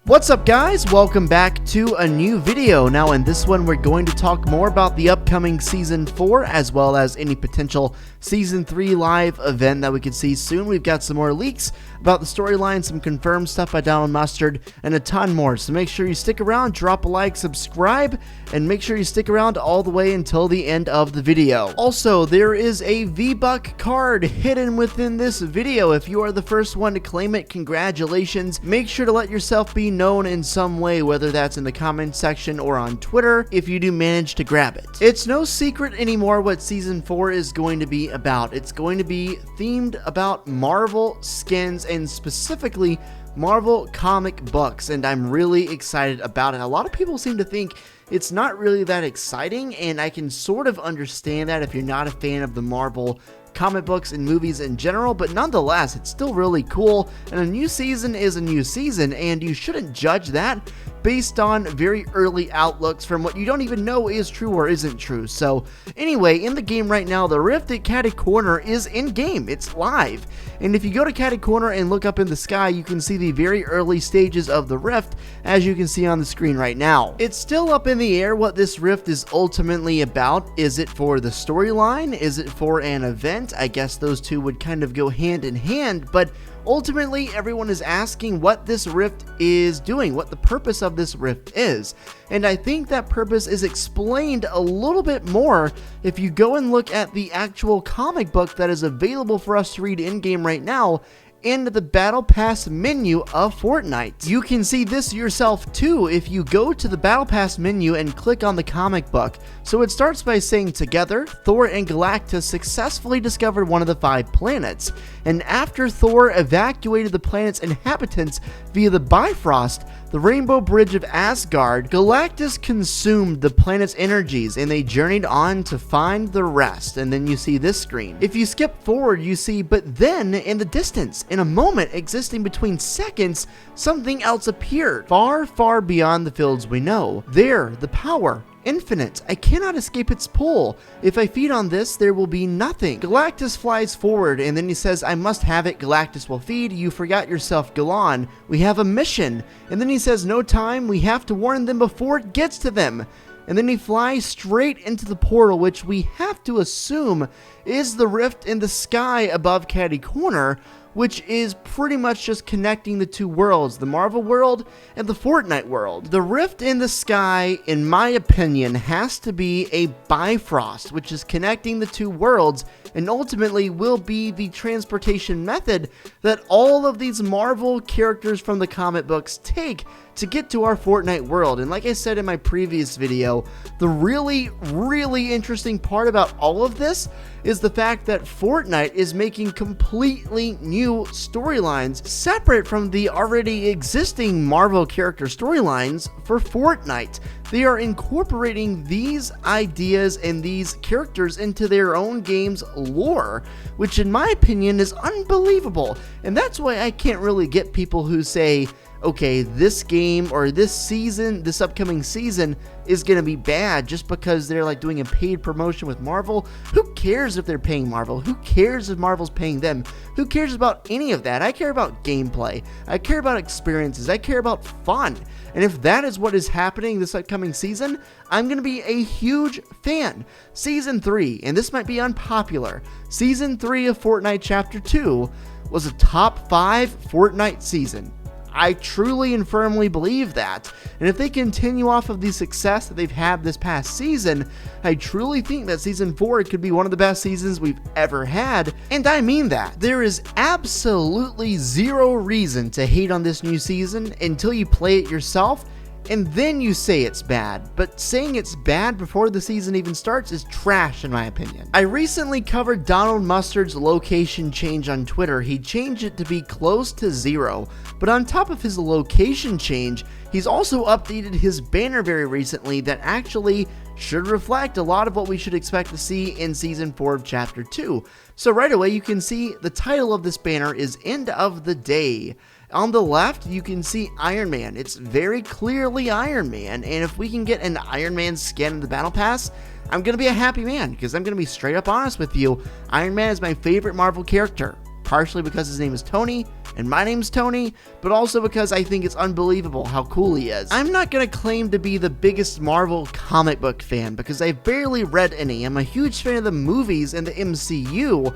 What's up guys, welcome back to a new video. Now in this one we're going to talk more about the upcoming Season 4 as well as any potential Season 3 live event that we could see soon. We've got some more leaks about the storyline, some confirmed stuff by Donald Mustard, and a ton more. So make sure you stick around, drop a like, subscribe, and make sure you stick around all the way until the end of the video. Also, there is a V-Buck card hidden within this video. If you are the first one to claim it, congratulations. Make sure to let yourself be known in some way, whether that's in the comment section or on Twitter, if you do manage to grab it. It's no secret anymore what Season 4 is going to be about. It's going to be themed about Marvel skins and specifically Marvel comic books, and I'm really excited about it. A lot of people seem to think it's not really that exciting, and I can sort of understand that if you're not a fan of the Marvel comic books and movies in general, but nonetheless, it's still really cool, and a new season is a new season, and you shouldn't judge that based on very early outlooks from what you don't even know is true or isn't true. So anyway, in the game right now, the rift at Catty Corner is in game. It's live, and if you go to Catty Corner and look up in the sky, you can see the very early stages of the rift, as you can see on the screen right now. It's still up in the air what this rift is ultimately about. Is it for the storyline? Is it for an event? I guess those two would kind of go hand in hand, but ultimately everyone is asking what this rift is doing, what the purpose of this rift is. And I think that purpose is explained a little bit more if you go and look at the actual comic book that is available for us to read in-game right now in the Battle Pass menu of Fortnite. You can see this yourself too if you go to the Battle Pass menu and click on the comic book. So it starts by saying, together, Thor and Galactus successfully discovered one of the 5 planets, and after Thor evacuated the planet's inhabitants via the Bifrost, the Rainbow Bridge of Asgard, Galactus consumed the planet's energies and they journeyed on to find the rest. And then you see this screen. If you skip forward, you see, but then in the distance, in a moment existing between seconds, something else appeared, far, far beyond the fields we know. There, the power. Infinite. I cannot escape its pull. If I feed on this, there will be nothing. Galactus flies forward, and then he says, I must have it. Galactus will feed. You forgot yourself, Galan. We have a mission. And then he says, no time. We have to warn them before it gets to them. And then he flies straight into the portal, which we have to assume is the rift in the sky above Catty Corner, which is pretty much just connecting the two worlds, the Marvel world and the Fortnite world. The rift in the sky, in my opinion, has to be a Bifrost, which is connecting the two worlds and ultimately will be the transportation method that all of these Marvel characters from the comic books take to get to our Fortnite world. And like I said in my previous video, the really interesting part about all of this is the fact that Fortnite is making completely new storylines separate from the already existing Marvel character storylines for Fortnite. They are incorporating these ideas and these characters into their own game's lore, which in my opinion is unbelievable. And that's why I can't really get people who say, okay, this game or this season, this upcoming season is going to be bad just because they're like doing a paid promotion with Marvel. Who cares if they're paying Marvel? Who cares if Marvel's paying them? Who cares about any of that? I care about gameplay. I care about experiences. I care about fun. And if that is what is happening this upcoming season, I'm going to be a huge fan. Season 3, and this might be unpopular, Season 3 of Fortnite Chapter 2 was a top 5 Fortnite season. I truly and firmly believe that, and if they continue off of the success that they've had this past season, I truly think that Season 4 could be one of the best seasons we've ever had, and I mean that. There is absolutely zero reason to hate on this new season until you play it yourself, and then you say it's bad, but saying it's bad before the season even starts is trash in my opinion. I recently covered Donald Mustard's location change on Twitter. He changed it to be close to 0, but on top of his location change, he's also updated his banner very recently that actually should reflect a lot of what we should expect to see in Season 4 of Chapter 2. So right away you can see the title of this banner is End of the Day. On the left, you can see Iron Man. It's very clearly Iron Man, and if we can get an Iron Man skin in the Battle Pass, I'm going to be a happy man, because I'm going to be straight up honest with you, Iron Man is my favorite Marvel character. partially because his name is Tony, and my name's Tony, but also because I think it's unbelievable how cool he is. I'm not gonna claim to be the biggest Marvel comic book fan, because I've barely read any. I'm a huge fan of the movies and the MCU.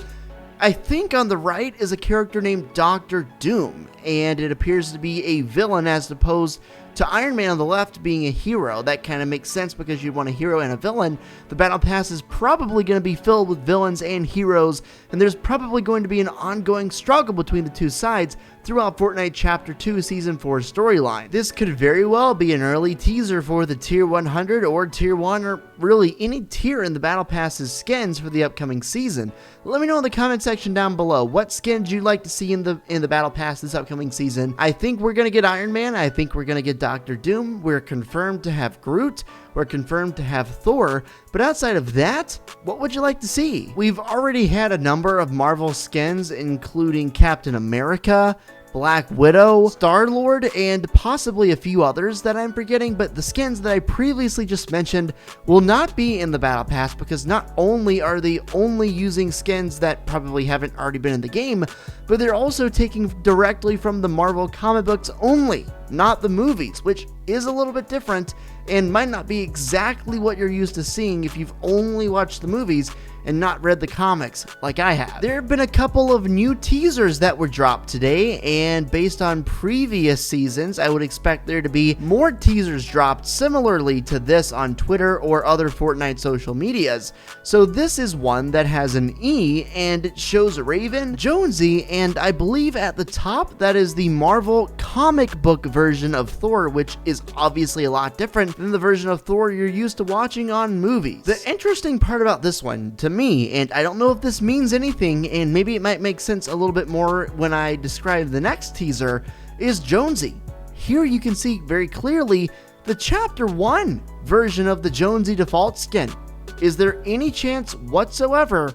I think on the right is a character named Dr. Doom, and it appears to be a villain as opposed to Iron Man on the left being a hero. That kind of makes sense because you want a hero and a villain. The battle pass is probably going to be filled with villains and heroes, and there's probably going to be an ongoing struggle between the two sides throughout Fortnite Chapter 2 Season 4 storyline. This could very well be an early teaser for the Tier 100 or Tier 1 or really any tier in the Battle Pass's skins for the upcoming season. Let me know in the comment section down below what skins you'd like to see in the Battle Pass this upcoming season. I think we're going to get Iron Man. I think we're going to get Dr. Doom. We're confirmed to have Groot. We're confirmed to have Thor, but outside of that, what would you like to see? We've already had a number of Marvel skins, including Captain America, Black Widow, Star-Lord, and possibly a few others that I'm forgetting, but the skins that I previously just mentioned will not be in the Battle Pass because not only are they only using skins that probably haven't already been in the game, but they're also taking directly from the Marvel comic books only, not the movies, which is a little bit different and might not be exactly what you're used to seeing if you've only watched the movies and not read the comics like I have. There have been a couple of new teasers that were dropped today, and based on previous seasons, I would expect there to be more teasers dropped similarly to this on Twitter or other Fortnite social medias. So this is one that has an E, and it shows Raven, Jonesy, and I believe at the top that is the Marvel comic book version of Thor, which is obviously a lot different than the version of Thor you're used to watching on movies. The interesting part about this one, to me, and I don't know if this means anything, and maybe it might make sense a little bit more when I describe the next teaser, is Jonesy. Here you can see very clearly the Chapter 1 version of the Jonesy default skin. Is there any chance whatsoever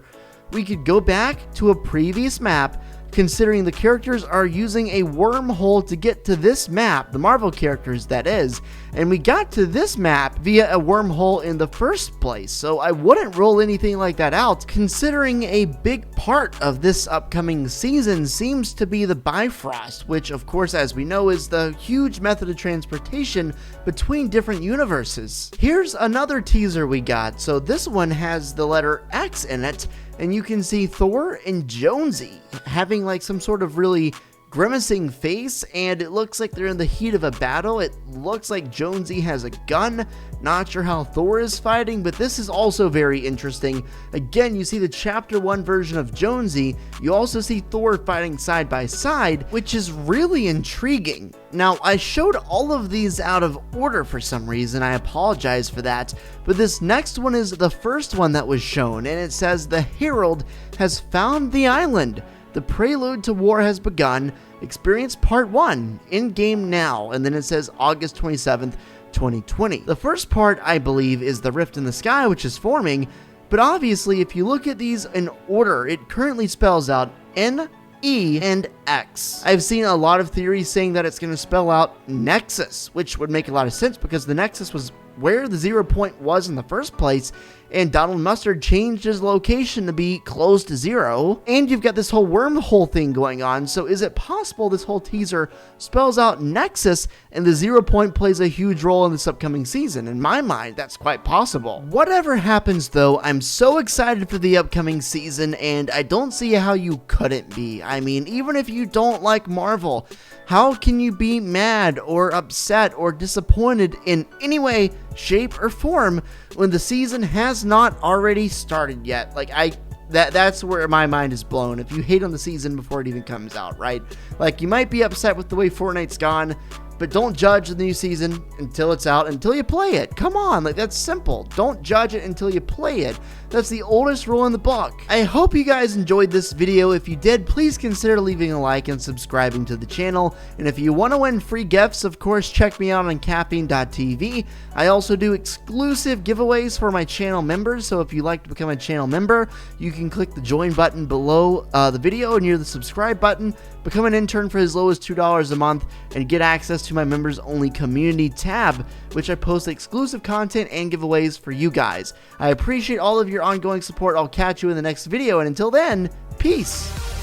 we could go back to a previous map, considering the characters are using a wormhole to get to this map, the Marvel characters that is, and we got to this map via a wormhole in the first place, so I wouldn't rule anything like that out, considering a big part of this upcoming season seems to be the Bifrost, which of course, as we know, is the huge method of transportation between different universes. Here's another teaser we got. So this one has the letter X in it, and you can see Thor and Jonesy having like some sort of really grimacing face, and it looks like they're in the heat of a battle. It looks like Jonesy has a gun. Not sure how Thor is fighting, but this is also very interesting. Again, you see the Chapter 1 version of Jonesy. You also see Thor fighting side by side, which is really intriguing. Now, I showed all of these out of order for some reason. I apologize for that, but this next one is the first one that was shown, and it says the Herald has found the island. The prelude to war has begun. Experience part 1 in game now. And then it says August 27th, 2020. The first part, I believe, is the rift in the sky, which is forming. But obviously, if you look at these in order, it currently spells out N, E, and X. I've seen a lot of theories saying that it's going to spell out Nexus, which would make a lot of sense because the Nexus was where the 0 point was in the first place, and Donald Mustard changed his location to be close to 0, and you've got this whole wormhole thing going on. So is it possible this whole teaser spells out Nexus and the 0 point plays a huge role in this upcoming season? In my mind, that's quite possible. Whatever happens though, I'm so excited for the upcoming season, and I don't see how you couldn't be. I mean, even if you don't like Marvel, how can you be mad or upset or disappointed in any way, shape, or form when the season has not already started yet? Like, that's where my mind is blown. If you hate on the season before it even comes out, right? Like, you might be upset with the way Fortnite's gone, but don't judge the new season until it's out, until you play it. Come on, like, that's simple. Don't judge it until you play it. That's the oldest rule in the book. I hope you guys enjoyed this video. If you did, please consider leaving a like and subscribing to the channel. And if you want to win free gifts, of course, check me out on caffeine.tv. I also do exclusive giveaways for my channel members, so if you'd like to become a channel member, you can click the join button below the video near the subscribe button, become an intern for as low as $2 a month, and get access to my members only community tab, which I post exclusive content and giveaways for you guys. I appreciate all of your ongoing support. I'll catch you in the next video, and until then, peace.